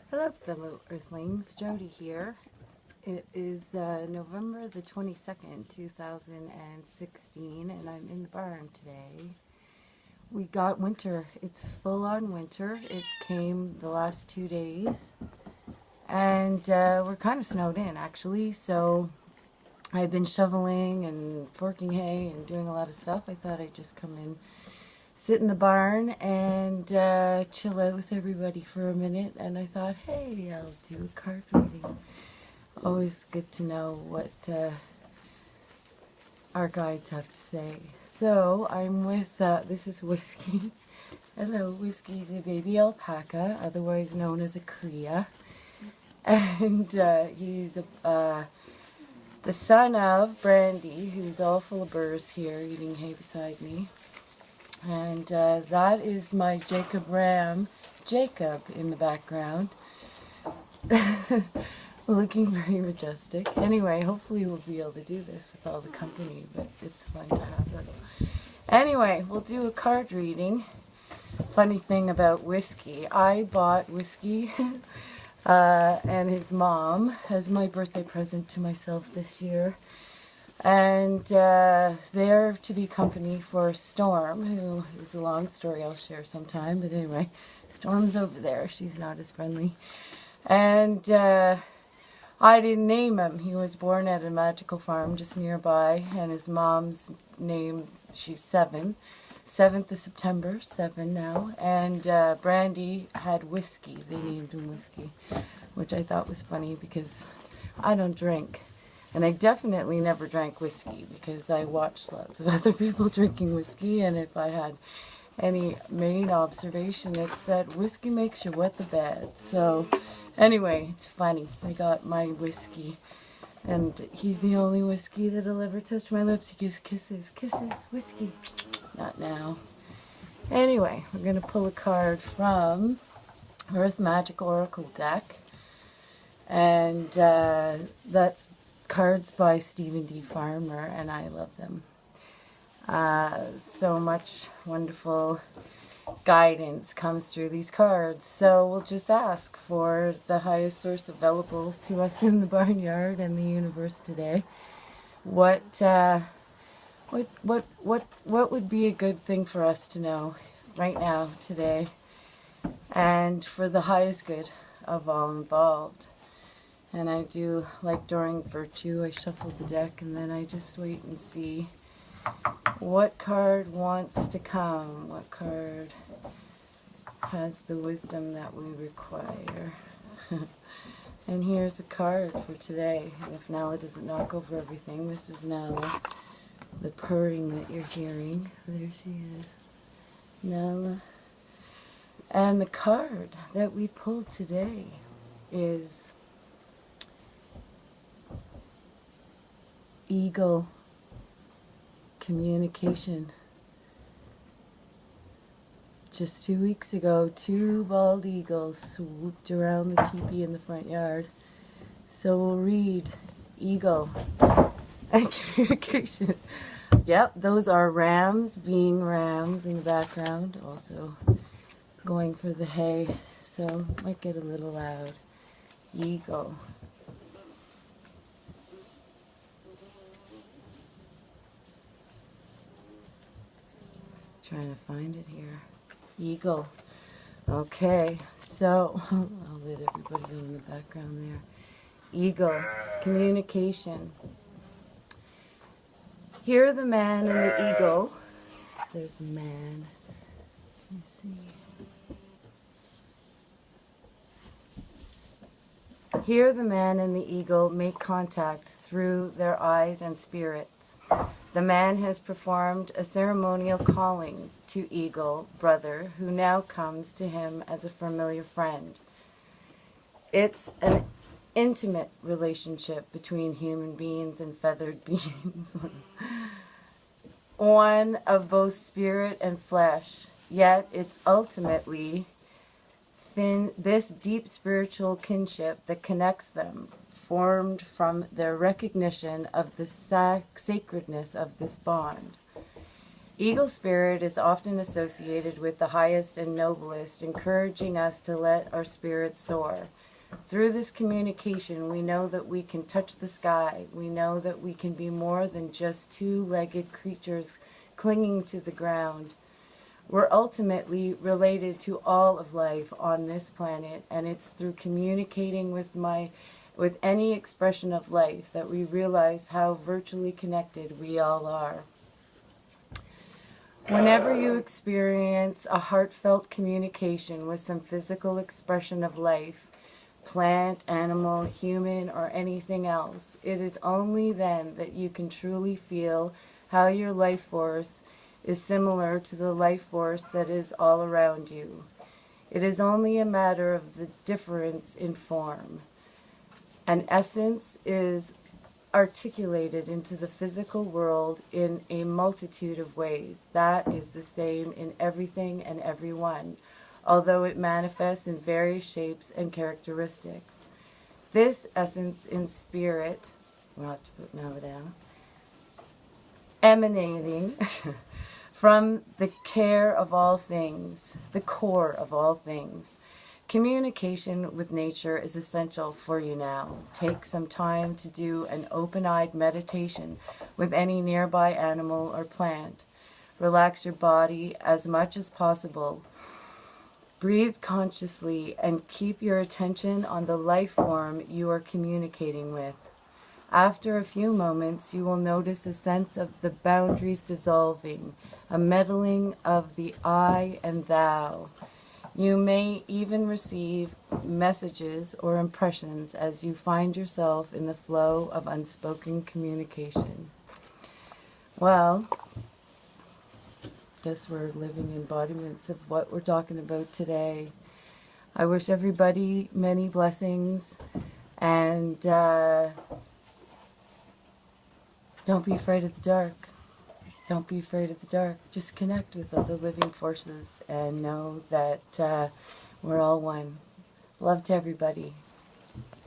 Hello, fellow Earthlings. Jody here. It is November the 22nd, 2016, and I'm in the barn today. We got winter. It's full-on winter. It came the last 2 days, and we're kind of snowed in, actually, so I've been shoveling and forking hay and doing a lot of stuff. I thought I'd just come in, sit in the barn and chill out with everybody for a minute, and I thought, hey, I'll do a card reading. Always good to know what our guides have to say. So I'm with, this is Whiskey. Hello, Whiskey's a baby alpaca, otherwise known as a cria. And he's the son of Brandy, who's all full of burrs here, eating hay beside me. And that is my Jacob Ram, Jacob, in the background. Looking very majestic. Anyway, hopefully we'll be able to do this with all the company, but it's fun to have it. Anyway, we'll do a card reading. Funny thing about Whiskey, I bought Whiskey and his mom as my birthday present to myself this year. And they're to be company for Storm, who is a long story I'll share sometime. But anyway, Storm's over there. She's not as friendly. And I didn't name him. He was born at a magical farm just nearby. And his mom's name, she's 7. 7th of September, 7 now. And Brandy had Whiskey. They named him Whiskey, which I thought was funny because I don't drink. And I definitely never drank whiskey because I watched lots of other people drinking whiskey, and if I had any main observation, it's that whiskey makes you wet the bed. So anyway, it's funny. I got my Whiskey, and he's the only Whiskey that'll ever touch my lips. He gives kisses. Kisses, Whiskey. Not now. Anyway, we're going to pull a card from Earth Magic Oracle deck, and that's cards by Stephen D. Farmer, and I love them. So much wonderful guidance comes through these cards. So we'll just ask for the highest source available to us in the barnyard and the universe today. What would be a good thing for us to know right now, today, and for the highest good of all involved? And I do, like during Virtue, I shuffle the deck and then I just wait and see what card wants to come, what card has the wisdom that we require. And here's a card for today. And if Nala doesn't knock over everything, this is Nala. The purring that you're hearing. There she is. Nala. And the card that we pulled today is Eagle. Communication. Just 2 weeks ago, 2 bald eagles swooped around the teepee in the front yard. So we'll read Eagle and communication. Yep, those are rams, being rams in the background, also going for the hay, so might get a little loud. Eagle. Trying to find it here. Eagle. Okay, so I'll let everybody know in the background there. Eagle. Communication. Hear the man and the eagle. There's the man. Let me see. Here the man and the eagle make contact through their eyes and spirits. The man has performed a ceremonial calling to Eagle, brother, who now comes to him as a familiar friend. It's an intimate relationship between human beings and feathered beings. One of both spirit and flesh, yet it's ultimately this deep spiritual kinship that connects them, formed from their recognition of the sacredness of this bond. Eagle spirit is often associated with the highest and noblest, encouraging us to let our spirit soar. Through this communication, we know that we can touch the sky. We know that we can be more than just two-legged creatures clinging to the ground. We're ultimately related to all of life on this planet, and it's through communicating with any expression of life that we realize how virtually connected we all are. Whenever you experience a heartfelt communication with some physical expression of life, plant, animal, human, or anything else, it is only then that you can truly feel how your life force is similar to the life force that is all around you. It is only a matter of the difference in form. An essence is articulated into the physical world in a multitude of ways. That is the same in everything and everyone, although it manifests in various shapes and characteristics. This essence in spirit, we'll have to put Nala down, emanating from the care of all things, the core of all things. Communication with nature is essential for you now. Take some time to do an open-eyed meditation with any nearby animal or plant. Relax your body as much as possible. Breathe consciously and keep your attention on the life form you are communicating with. After a few moments, you will notice a sense of the boundaries dissolving, a meddling of the I and thou. You may even receive messages or impressions as you find yourself in the flow of unspoken communication. Well, guess we're living embodiments of what we're talking about today. I wish everybody many blessings, and don't be afraid of the dark. Don't be afraid of the dark. Just connect with other living forces and know that we're all one. Love to everybody.